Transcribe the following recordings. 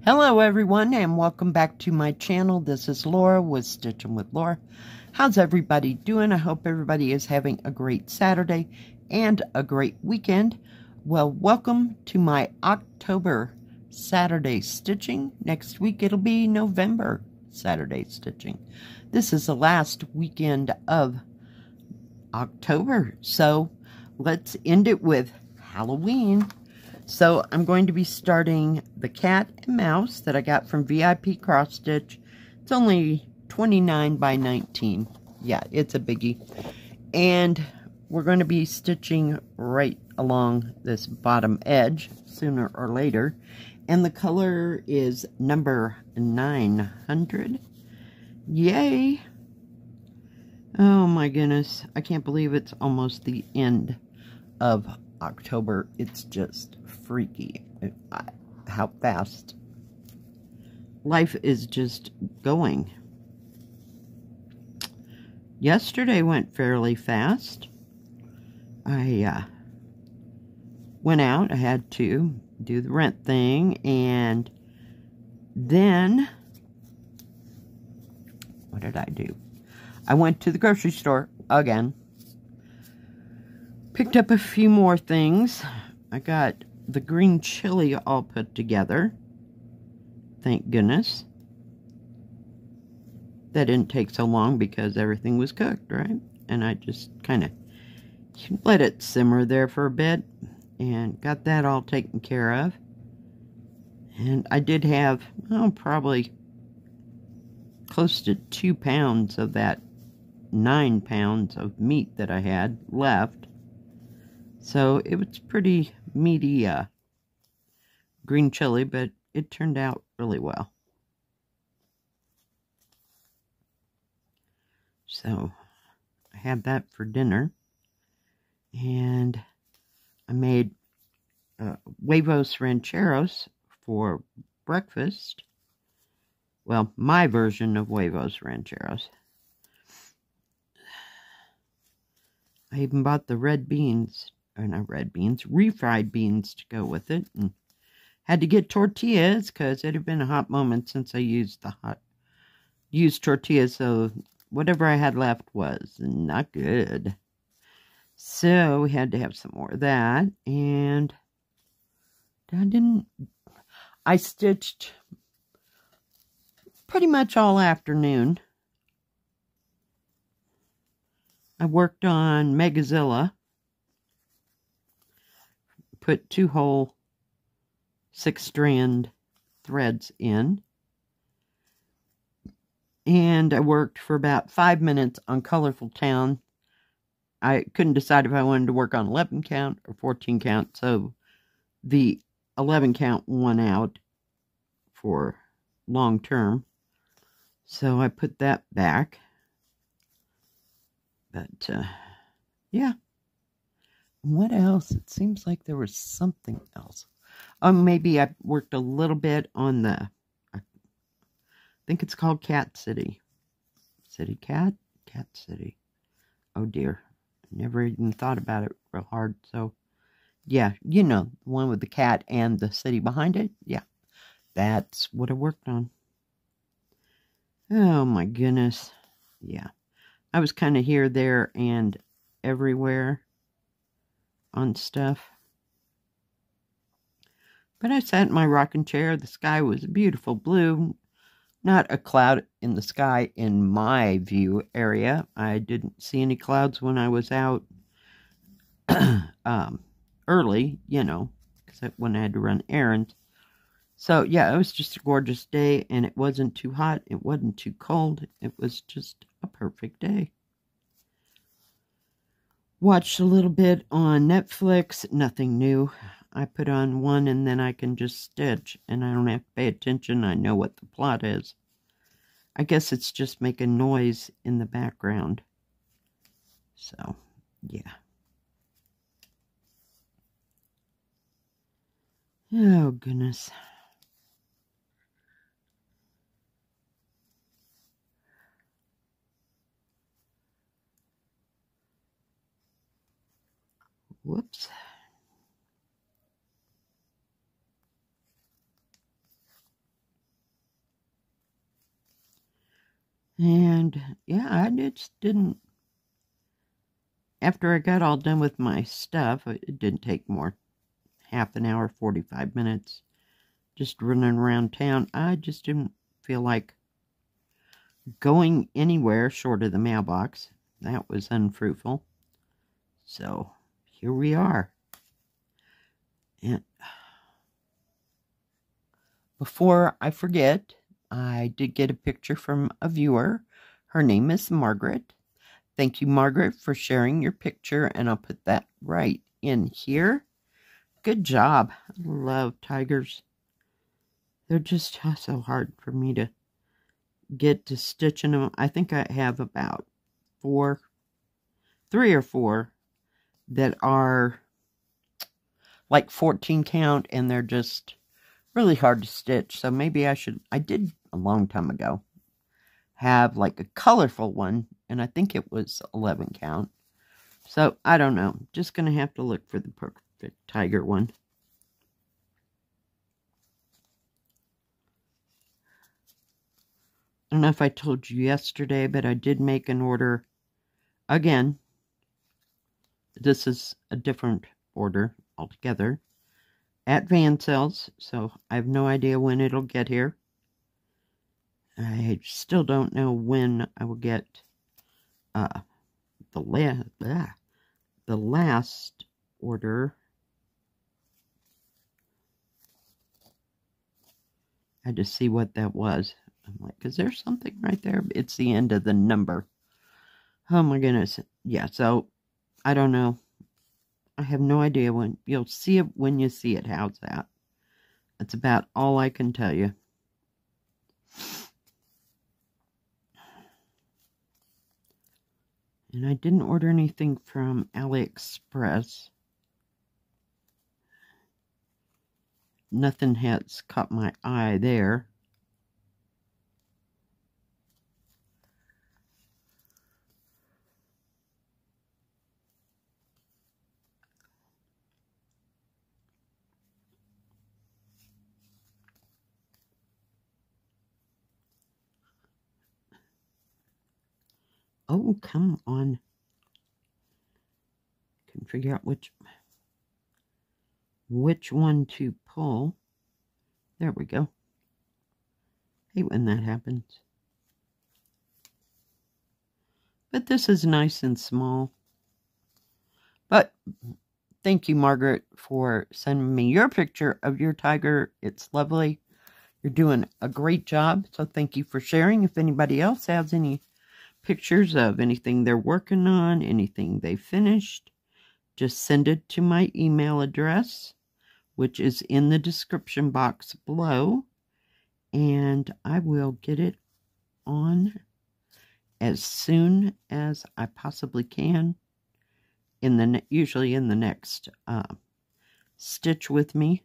Hello everyone and welcome back to my channel. This is Laura with Stitching with Laura. How's everybody doing? I hope everybody is having a great Saturday and a great weekend. Well, welcome to my October Saturday stitching. Next week it'll be November Saturday stitching. This is the last weekend of October, so let's end it with Halloween. So I'm going to be starting the cat and mouse that I got from VIPCrossStitch. It's only 29 by 19. Yeah, it's a biggie. And we're going to be stitching right along this bottom edge sooner or later. And the color is number 900. Yay! Oh my goodness. I can't believe it's almost the end of October. It's just freaky how fast life is just going. Yesterday went fairly fast. I went out. I had to do the rent thing, and then what did I do? I went to the grocery store again. Picked up a few more things. I got the green chili all put together. Thank goodness. That didn't take so long because everything was cooked, right? And I just kind of let it simmer there for a bit and got that all taken care of. And I did have, probably close to 2 pounds of that 9 pounds of meat that I had left. So it was pretty meaty green chili, but it turned out really well. So I had that for dinner. And I made huevos rancheros for breakfast. Well, my version of huevos rancheros. I even bought the red beans. Or not red beans, refried beans to go with it. And had to get tortillas because it had been a hot moment since I used tortillas, so whatever I had left was not good. So we had to have some more of that, and I stitched pretty much all afternoon. I worked on Megazilla. Put 2 whole 6-strand threads in. And I worked for about 5 minutes on Colorful Town. I couldn't decide if I wanted to work on 11 count or 14 count, so the 11 count won out for long term. So I put that back. But, yeah. What else? It seems like there was something else. Maybe I worked a little bit on the, I think it's called Cat City. City Cat? Cat City. Oh dear. I never even thought about it real hard. So, yeah, you know, the one with the cat and the city behind it. Yeah, that's what I worked on. Oh my goodness. Yeah. I was kind of here, there, and everywhere on stuff. But I sat in my rocking chair. The sky was a beautiful blue. Not a cloud in the sky in my view area. I didn't see any clouds when I was out early, you know, because when I had to run errands. So, yeah, it was just a gorgeous day, and it wasn't too hot. It wasn't too cold. It was just a perfect day. Watched a little bit on Netflix, nothing new. I put on one and then I can just stitch and I don't have to pay attention. I know what the plot is. I guess it's just making noise in the background. So, yeah. Oh, goodness. Whoops. And yeah, I just didn't, after I got all done with my stuff, it didn't take more, half an hour, 45 minutes, just running around town. I just didn't feel like going anywhere short of the mailbox. That was unfruitful. So here we are. And before I forget, I did get a picture from a viewer. Her name is Margaret. Thank you, Margaret, for sharing your picture, and I'll put that right in here. Good job. I love tigers. They're just so hard for me to get to stitching them. I think I have about 3 or 4 that are like 14 count, and they're just really hard to stitch. So maybe I did a long time ago have like a colorful one, and I think it was 11 count. So I don't know. Just going to have to look for the perfect tiger one. I don't know if I told you yesterday, but I did make an order again. This is a different order altogether at Van Cells, so I have no idea when it'll get here. I still don't know when I will get the last order. I had to see what that was. I'm like, is there something right there? It's the end of the number. Oh my goodness. Yeah, so I don't know. I have no idea when. You'll see it when you see it. How's that? That's about all I can tell you. And I didn't order anything from AliExpress. Nothing has caught my eye there. Oh, come on. Can figure out which one to pull. There we go. Hate when that happens. But this is nice and small. But thank you, Margaret, for sending me your picture of your tiger. It's lovely. You're doing a great job. So thank you for sharing. If anybody else has any pictures of anything they're working on, anything they finished, just send it to my email address, which is in the description box below, and I will get it on as soon as I possibly can, usually in the next stitch with me.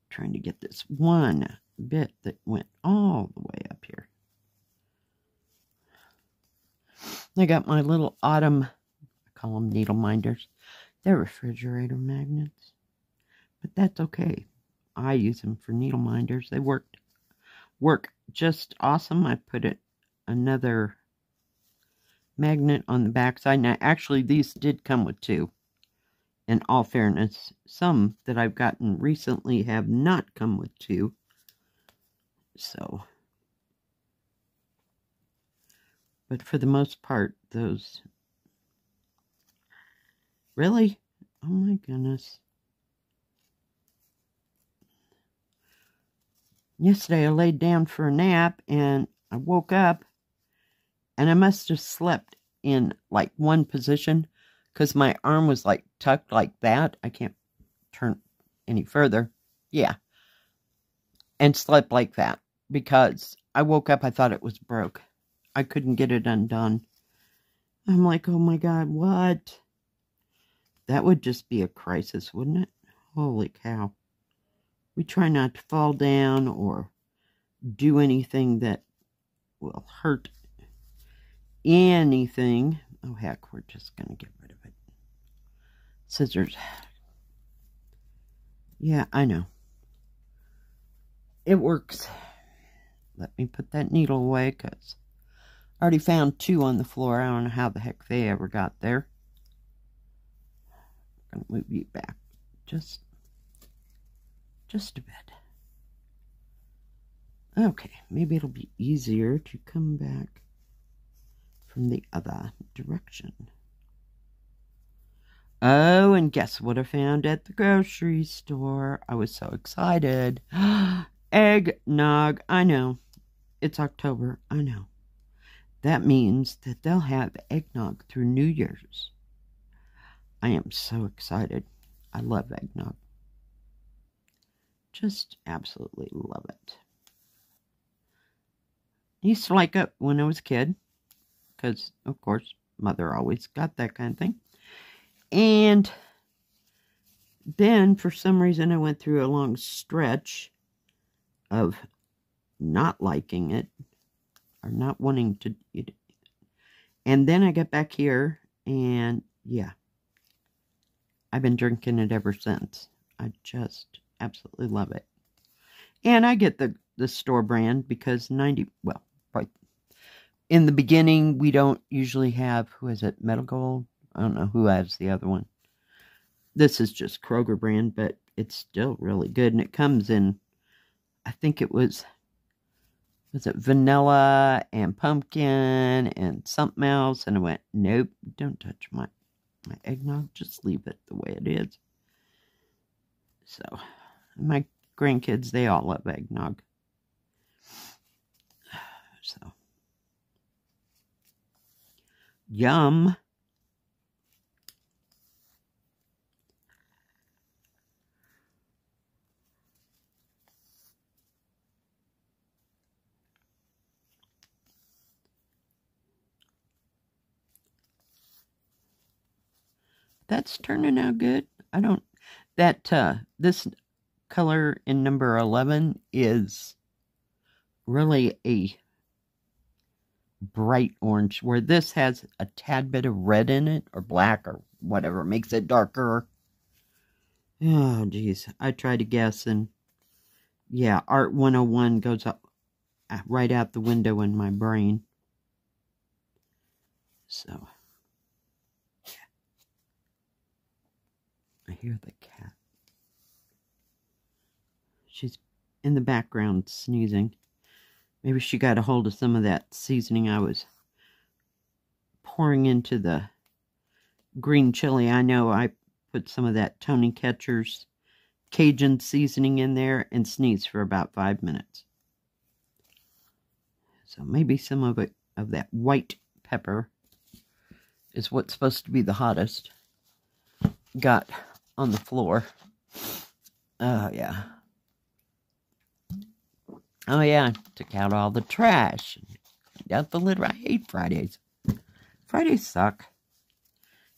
Trying to get this one bit that went all the way up here. I got my little autumn, I call them needle minders. They're refrigerator magnets, but that's okay. I use them for needle minders. They work just awesome. I put another magnet on the back side. Now, actually, these did come with 2. In all fairness, some that I've gotten recently have not come with 2. So, but for the most part, those... Really? Oh my goodness. Yesterday I laid down for a nap and I woke up and I must have slept in like one position because my arm was like tucked like that. I can't turn any further. Yeah. And slept like that because I woke up, I thought it was broke. I couldn't get it undone. I'm like, oh my God, what? That would just be a crisis, wouldn't it? Holy cow. We try not to fall down or do anything that will hurt anything. Oh, heck, we're just going to get rid of it. Scissors. Yeah, I know. it works. Let me put that needle away because I already found 2 on the floor. I don't know how the heck they ever got there. I'm going to move you back just a bit. Okay, maybe it'll be easier to come back from the other direction. Oh, and guess what I found at the grocery store? I was so excited. Eggnog. I know. It's October. I know. That means that they'll have eggnog through New Year's. I am so excited. I love eggnog. Just absolutely love it. I used to like it when I was a kid. Because, of course, Mother always got that kind of thing. And then, for some reason, I went through a long stretch of not liking it or not wanting to eat it. And then I got back here, and yeah, I've been drinking it ever since. I just absolutely love it. And I get the store brand because well, right. In the beginning, we don't usually have, who is it, Medical? I don't know who has the other one. This is just Kroger brand, but it's still really good. And it comes in, I think it was it vanilla and pumpkin and something else? And I went, nope, don't touch my eggnog. Just leave it the way it is. So, my grandkids, they all love eggnog. So, yum. That's turning out good. I don't, this color in number 11 is really a bright orange, where this has a tad bit of red in it, or black, or whatever makes it darker. Oh, geez. I tried to guess, and yeah, Art 101 goes up right out the window in my brain. So, I hear the cat. She's in the background sneezing. Maybe she got a hold of some of that seasoning I was pouring into the green chili. I know I put some of that Tony Ketcher's Cajun seasoning in there and sneezed for about 5 minutes. So maybe some of that white pepper is what's supposed to be the hottest. Got on the floor. Oh, yeah. Oh, yeah. Took out all the trash. Cleaned out the litter. I hate Fridays. Fridays suck.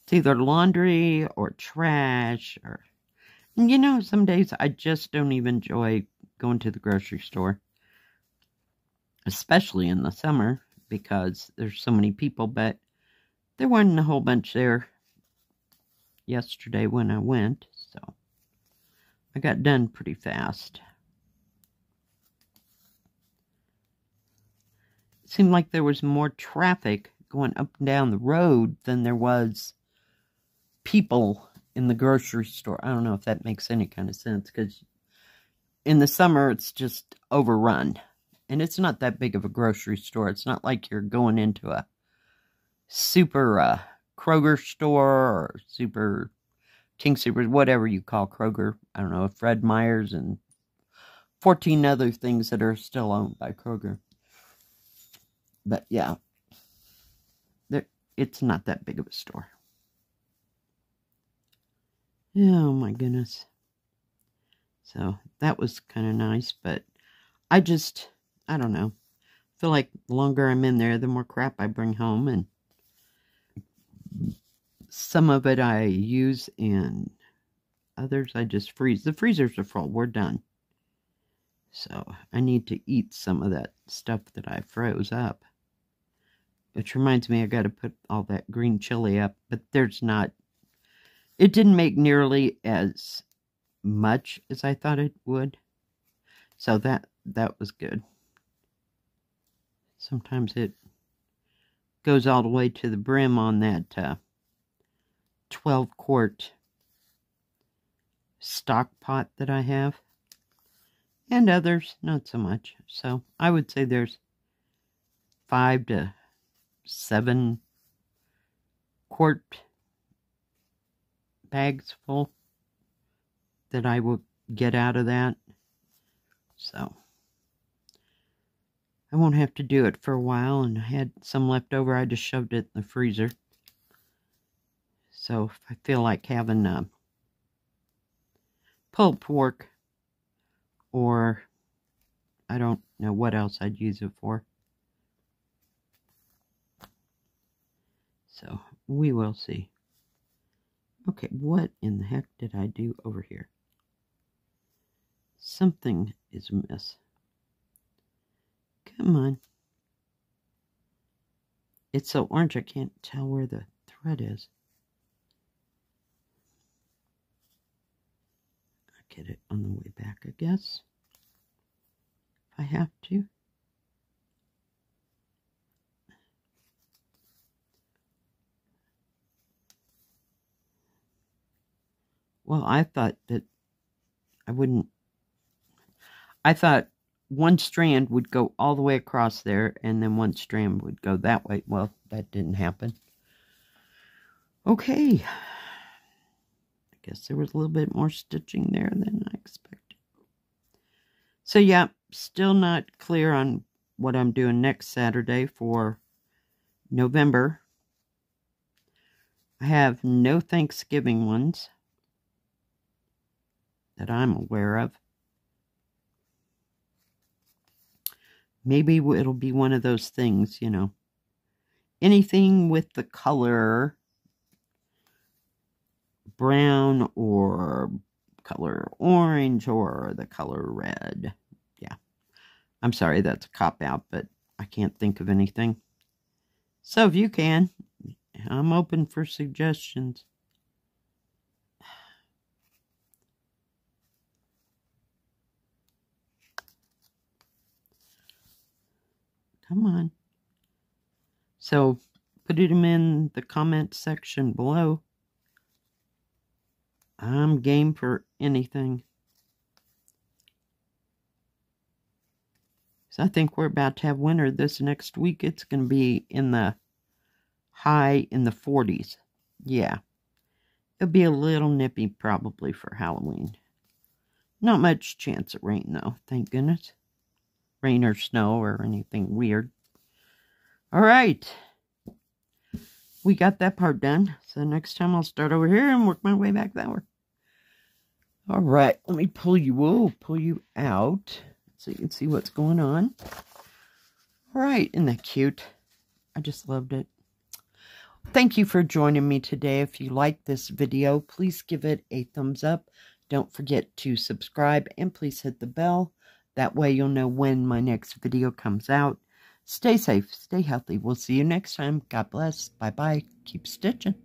It's either laundry or trash or... And you know, some days I just don't even enjoy going to the grocery store. Especially in the summer because there's so many people. But there wasn't a whole bunch there yesterday when I went, so I got done pretty fast. It seemed like there was more traffic going up and down the road than there was people in the grocery store. I don't know if that makes any kind of sense, because in the summer it's just overrun, and it's not that big of a grocery store. It's not like you're going into a super Kroger store or super King Super, whatever you call Kroger. I don't know, Fred Meyer's and 14 other things that are still owned by Kroger. But yeah, it's not that big of a store. Oh my goodness. So that was kind of nice, but I don't know. I feel like the longer I'm in there, the more crap I bring home, and some of it I use and others I just freeze. The freezers are full. We're done. So I need to eat some of that stuff that I froze up. Which reminds me, I got to put all that green chili up. But it didn't make nearly as much as I thought it would. So that was good. Sometimes it goes all the way to the brim on that 12-quart stock pot that I have. And others, not so much. So I would say there's 5 to 7 quart bags full that I will get out of that. So I won't have to do it for a while, and I had some left over. I just shoved it in the freezer. So if I feel like having pulled pork, or I don't know what else I'd use it for. So we will see. Okay, what in the heck did I do over here? Something is amiss. Come on. It's so orange I can't tell where the thread is. I'll get it on the way back, I guess. If I have to. Well, I thought that I thought one strand would go all the way across there, and then one strand would go that way. Well, that didn't happen. Okay. I guess there was a little bit more stitching there than I expected. So yeah, still not clear on what I'm doing next Saturday for November. I have no Thanksgiving ones that I'm aware of. Maybe it'll be one of those things, you know. Anything with the color brown or color orange or the color red. Yeah. I'm sorry, that's a cop-out, but I can't think of anything. So if you can, I'm open for suggestions. Come on. So put them in the comment section below. I'm game for anything. So I think we're about to have winter this next week. It's going to be in the high in the 40s. Yeah. It'll be a little nippy probably for Halloween. Not much chance of rain though, thank goodness. Rain or snow or anything weird. Alright. We got that part done. So next time I'll start over here and work my way back that way. Alright, let me pull you out so you can see what's going on. Alright, isn't that cute? I just loved it. Thank you for joining me today. If you like this video, please give it a thumbs up. Don't forget to subscribe and please hit the bell. That way you'll know when my next video comes out. Stay safe, stay healthy. We'll see you next time. God bless. Bye-bye. Keep stitching.